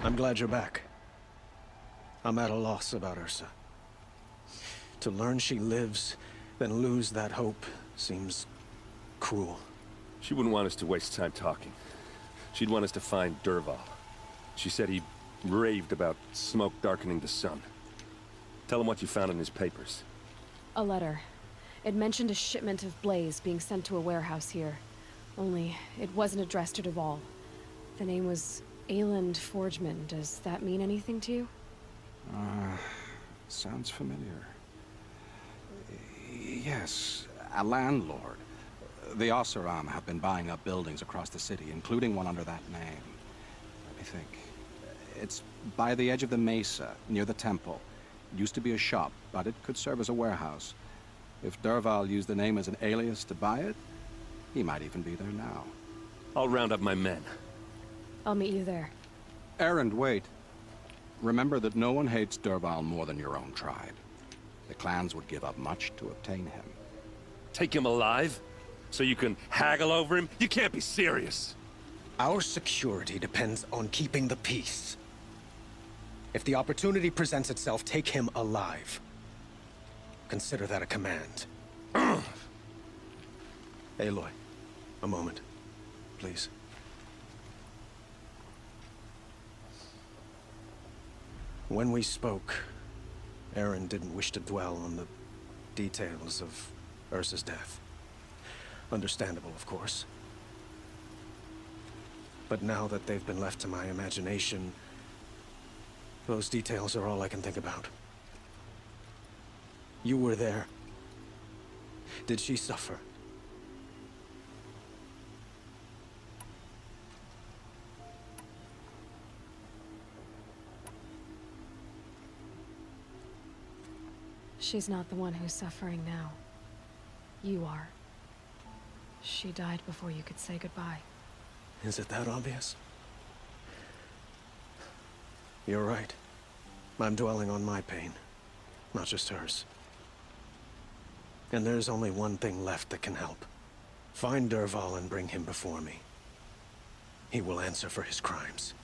I'm glad you're back. I'm at a loss about Ursa. To learn she lives, then lose that hope, seems cruel. She wouldn't want us to waste time talking. She'd want us to find Dervahl. She said he raved about smoke darkening the sun. Tell him what you found in his papers. A letter. It mentioned a shipment of blaze being sent to a warehouse here. Only, it wasn't addressed to Dervahl. The name was Ayland Forgeman. Does that mean anything to you? Sounds familiar. Yes, a landlord. The Oseram have been buying up buildings across the city, including one under that name. Let me think. It's by the edge of the mesa, near the temple. It used to be a shop, but it could serve as a warehouse. If Dervahl used the name as an alias to buy it, he might even be there now. I'll round up my men. I'll meet you there. Erend, wait. Remember that no one hates Dervahl more than your own tribe. The clans would give up much to obtain him. Take him alive? So you can haggle over him? You can't be serious. Our security depends on keeping the peace. If the opportunity presents itself, take him alive. Consider that a command. Aloy, a moment, please. When we spoke, Erend didn't wish to dwell on the details of Ursa's death. Understandable, of course. But now that they've been left to my imagination, those details are all I can think about. You were there. Did she suffer? She's not the one who's suffering now. You are. She died before you could say goodbye. Is it that obvious? You're right. I'm dwelling on my pain, not just hers. And there's only one thing left that can help. Find Dervahl and bring him before me. He will answer for his crimes.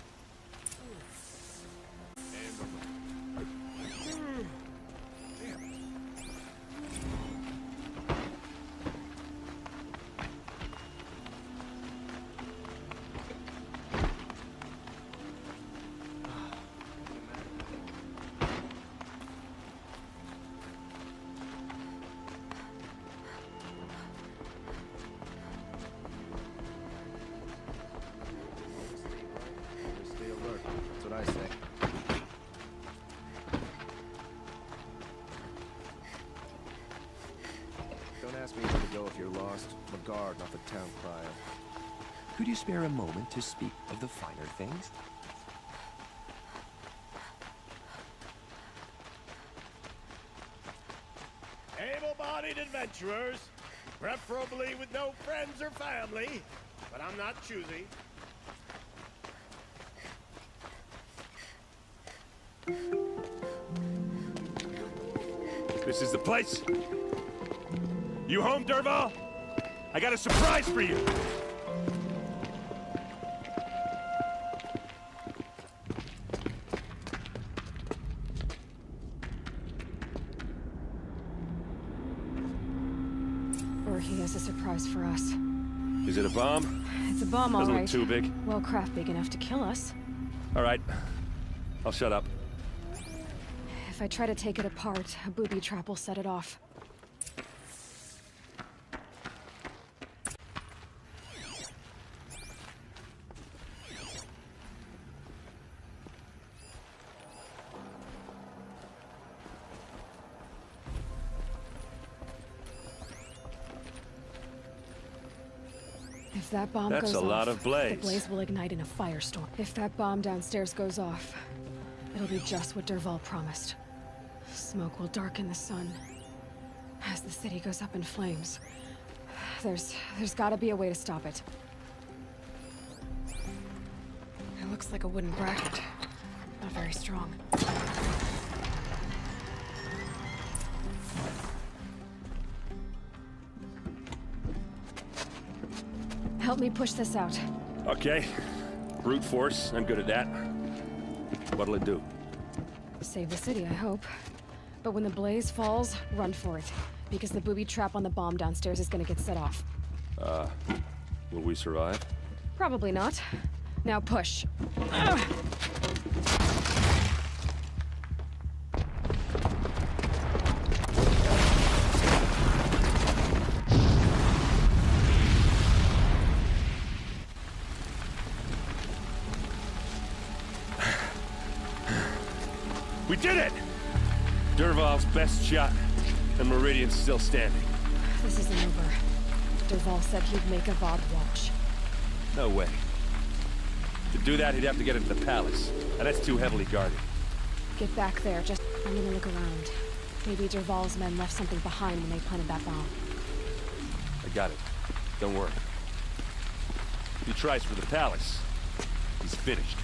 I say. Don't ask me where to go if you're lost. I'm a guard, not the town crier. Could you spare a moment to speak of the finer things? Able-bodied adventurers, preferably with no friends or family, but I'm not choosy. This is the place. You home, Dervahl? I got a surprise for you. Or he has a surprise for us. Is it a bomb? It's a bomb, all Doesn't right. look too big. Well, craft big enough to kill us. All right. I'll shut up. If I try to take it apart, a booby trap will set it off. If that bomb That's goes a off, lot of blaze. the blaze will ignite in a firestorm. If that bomb downstairs goes off, it'll be just what Dervahl promised. Smoke will darken the sun. As the city goes up in flames, there's gotta be a way to stop it. It looks like a wooden bracket. Not very strong. Help me push this out. Okay. Brute force. I'm good at that. What'll it do? Save the city, I hope. But when the blaze falls, run for it. Because the booby trap on the bomb downstairs is gonna get set off. Will we survive? Probably not. Now push. We did it! Dervahl's best shot, and Meridian's still standing. This isn't over. Dervahl said he'd make a VOD watch. No way. To do that, he'd have to get into the palace, and that's too heavily guarded. Get back there, I'm gonna look around. Maybe Dervahl's men left something behind when they planted that bomb. I got it. Don't worry. If he tries for the palace, he's finished.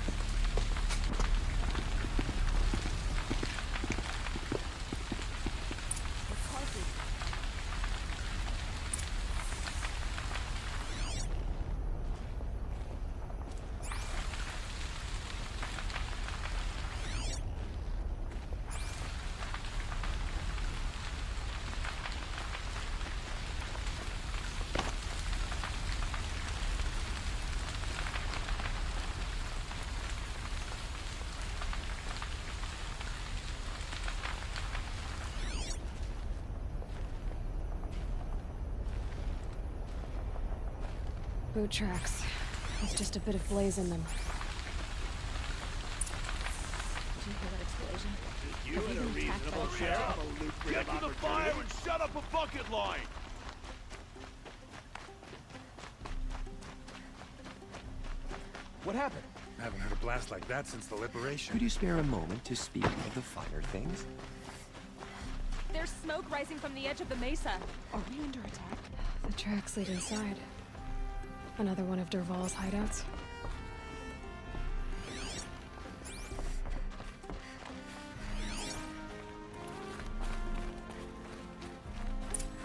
Boot tracks. With just a bit of blaze in them. Did you hear that explosion? You and a reasonable sheriff will lucrative Get to the fire and shut up a bucket line! What happened? I haven't heard a blast like that since the liberation. Could you spare a moment to speak of the finer things? There's smoke rising from the edge of the mesa. Are we under attack? The tracks lead inside. Another one of Dervahl's hideouts.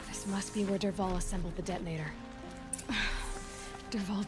This must be where Dervahl assembled the detonator. Dervahl...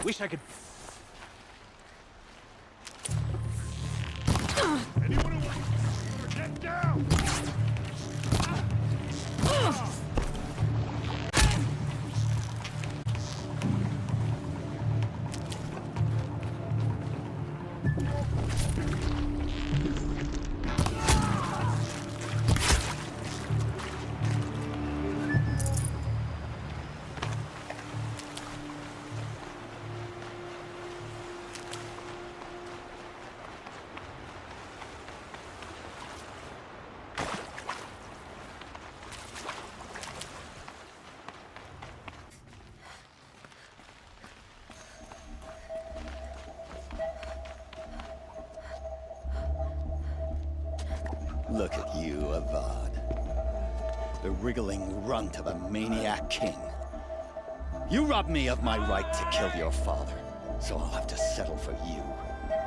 Wish I could... Anyone who wants to get down! Look at you, Avad. The wriggling runt of a maniac king. You robbed me of my right to kill your father, so I'll have to settle for you.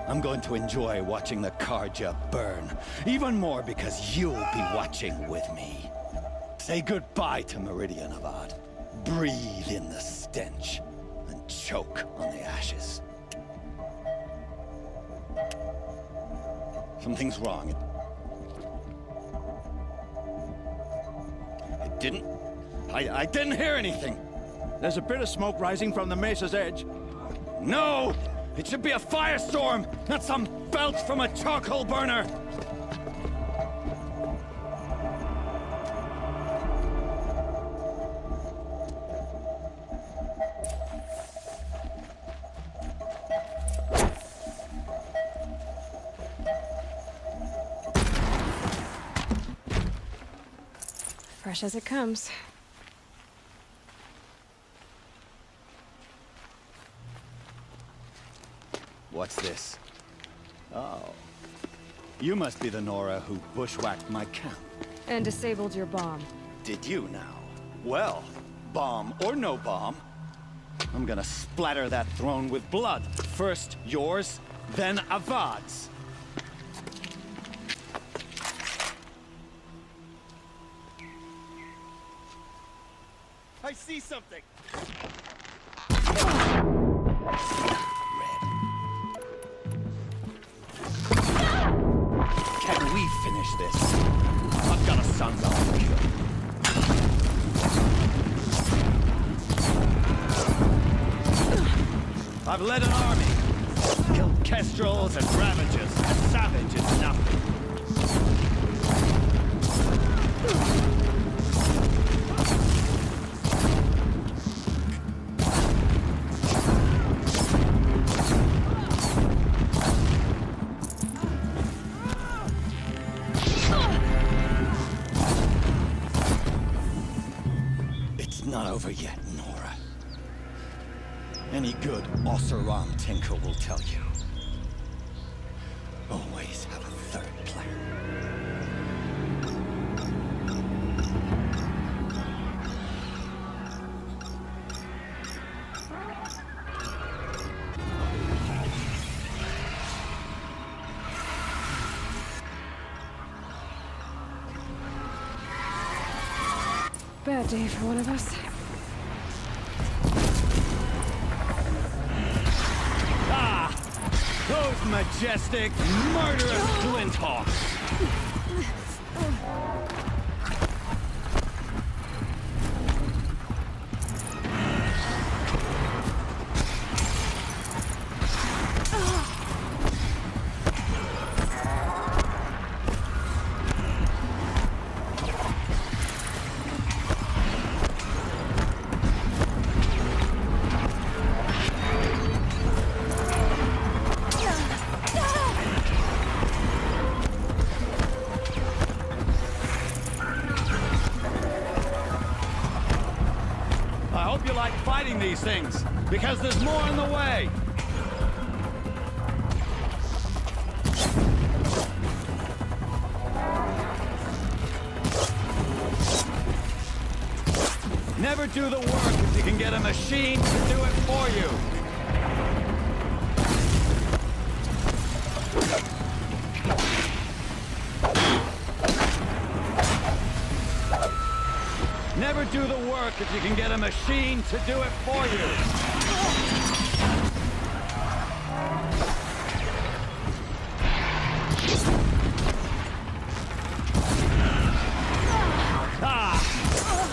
I'm going to enjoy watching the Karja burn, even more because you'll be watching with me. Say goodbye to Meridian, Avad. Breathe in the stench, and choke on the ashes. Something's wrong. I didn't hear anything. There's a bit of smoke rising from the mesa's edge. No! It should be a firestorm, not some belch from a charcoal burner! Fresh as it comes. What's this? Oh. You must be the Nora who bushwhacked my camp. And disabled your bomb. Did you now? Well, bomb or no bomb, I'm gonna splatter that throne with blood. First yours, then Avad's. I see something! Can we finish this? I've got a son I want to kill. I've led an army. Killed kestrels and ravagers. A savage is nothing. It's not over yet, Nora. Any good Oseram tinker will tell you. Always have a third plan. Bad day for one of us. Those majestic, murderous Glinthawks! I hope you like fighting these things, because there's more on the way! Never do the work if you can get a machine to do it for you! Never do the work if you can get a machine to do it for you.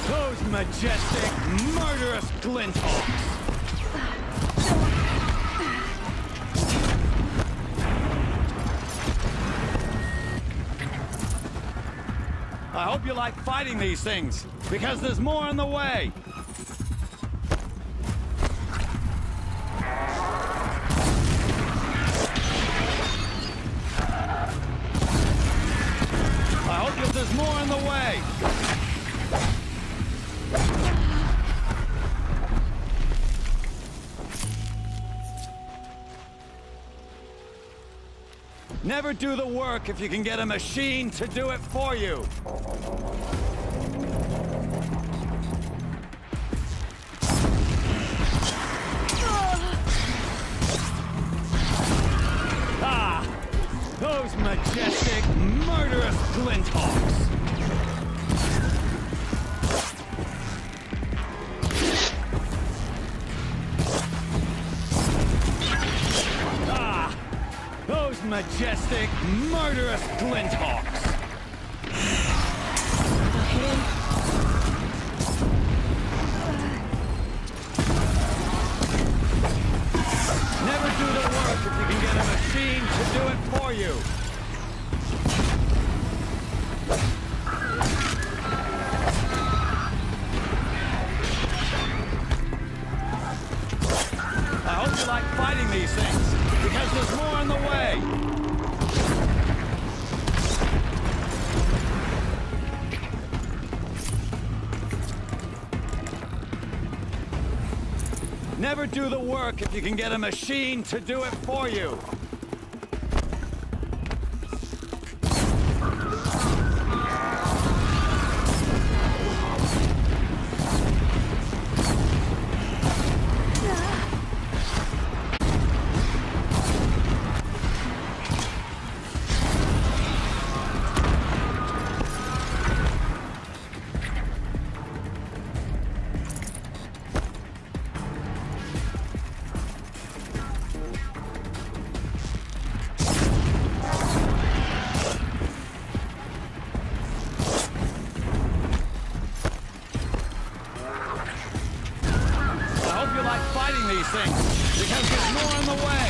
Those majestic, murderous Glinthawks. I hope you like fighting these things, because there's more on the way! I hope there's more on the way! Never do the work if you can get a machine to do it for you! Those majestic, murderous Glinthawks! Those majestic, murderous Glinthawks! Never do the work if you can get a machine to do it for you! I hope you like fighting these things, because there's more on the way! Never do the work if you can get a machine to do it for you. These things, because there's more in the way.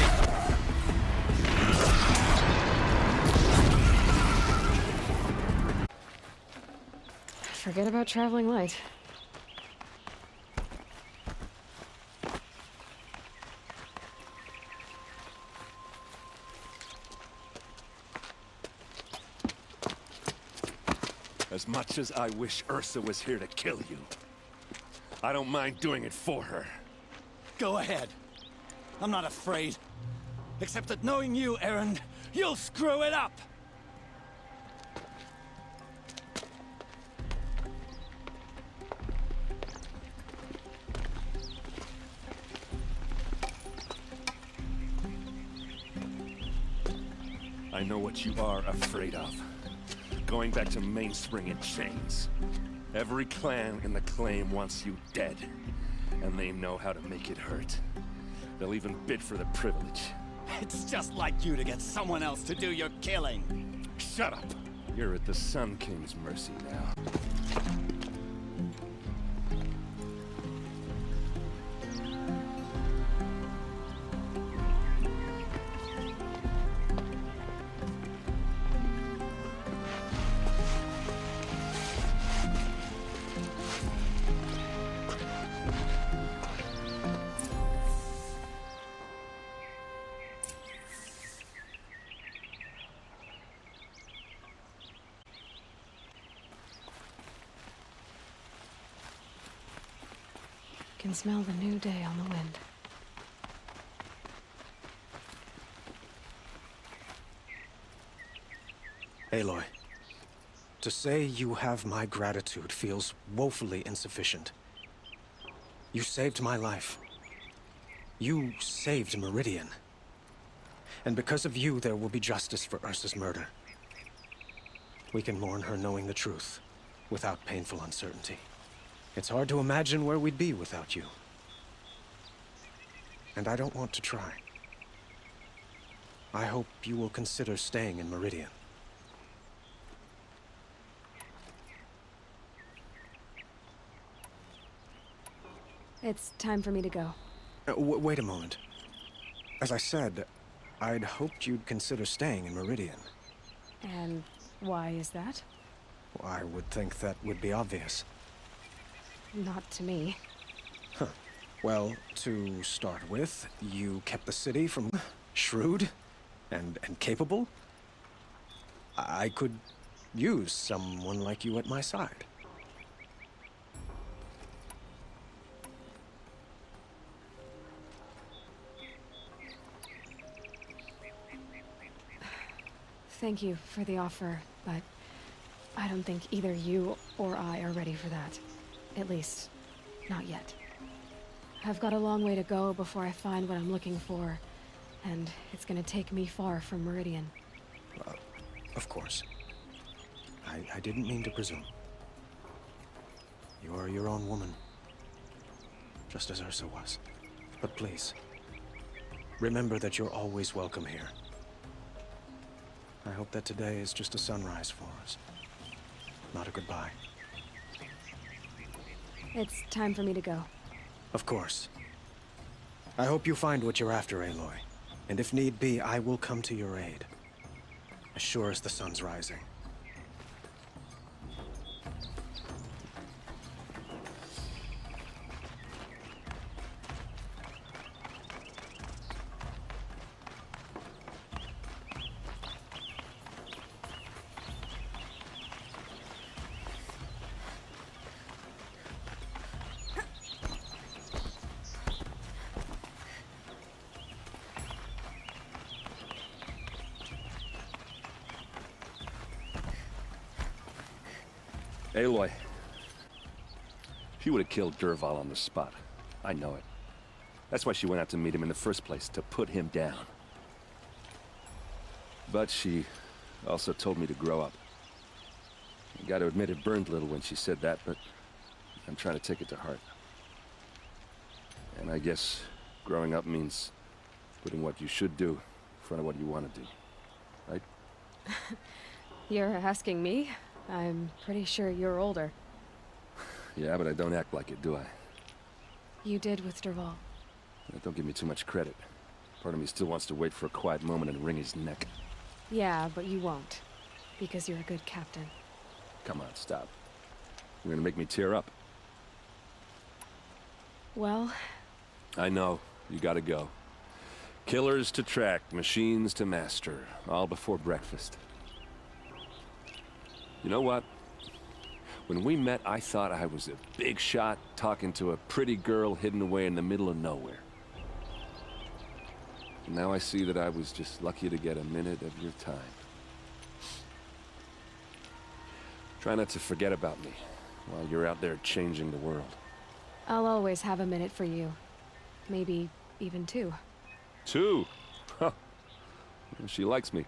Forget about traveling light. As much as I wish Ursa was here to kill you, I don't mind doing it for her. Go ahead. I'm not afraid. Except that knowing you, Erend, you'll screw it up! I know what you are afraid of. Going back to Mainspring in chains. Every clan in the claim wants you dead. And they know how to make it hurt. They'll even bid for the privilege. It's just like you to get someone else to do your killing. Shut up! You're at the Sun King's mercy now. Can smell the new day on the wind. Aloy, to say you have my gratitude feels woefully insufficient. You saved my life. You saved Meridian. And because of you, there will be justice for Ursa's murder. We can mourn her knowing the truth, without painful uncertainty. It's hard to imagine where we'd be without you. And I don't want to try. I hope you will consider staying in Meridian. It's time for me to go. Wait a moment. As I said, I'd hoped you'd consider staying in Meridian. And why is that? I would think that would be obvious. Not to me. Huh. Well, to start with, you kept the city from shrewd and capable. I could use someone like you at my side. Thank you for the offer, but I don't think either you or I are ready for that. At least, not yet. I've got a long way to go before I find what I'm looking for, and it's gonna take me far from Meridian. Of course. I didn't mean to presume. You are your own woman, just as Ursa was. But please, remember that you're always welcome here. I hope that today is just a sunrise for us, not a goodbye. It's time for me to go. Of course. I hope you find what you're after, Aloy. And if need be, I will come to your aid. As sure as the sun's rising. Aloy. She would have killed Dervahl on the spot. I know it. That's why she went out to meet him in the first place, to put him down. But she also told me to grow up. I gotta admit it burned a little when she said that, but I'm trying to take it to heart. And I guess growing up means putting what you should do in front of what you want to do. Right? You're asking me? I'm pretty sure you're older. Yeah, but I don't act like it, do I? You did with Dervahl. Don't give me too much credit. Part of me still wants to wait for a quiet moment and wring his neck. Yeah, but you won't. Because you're a good captain. Come on, stop. You're gonna make me tear up. Well... I know. You gotta go. Killers to track, machines to master. All before breakfast. You know what? When we met, I thought I was a big shot talking to a pretty girl hidden away in the middle of nowhere. And now I see that I was just lucky to get a minute of your time. Try not to forget about me while you're out there changing the world. I'll always have a minute for you. Maybe even two. Two? Huh. She likes me.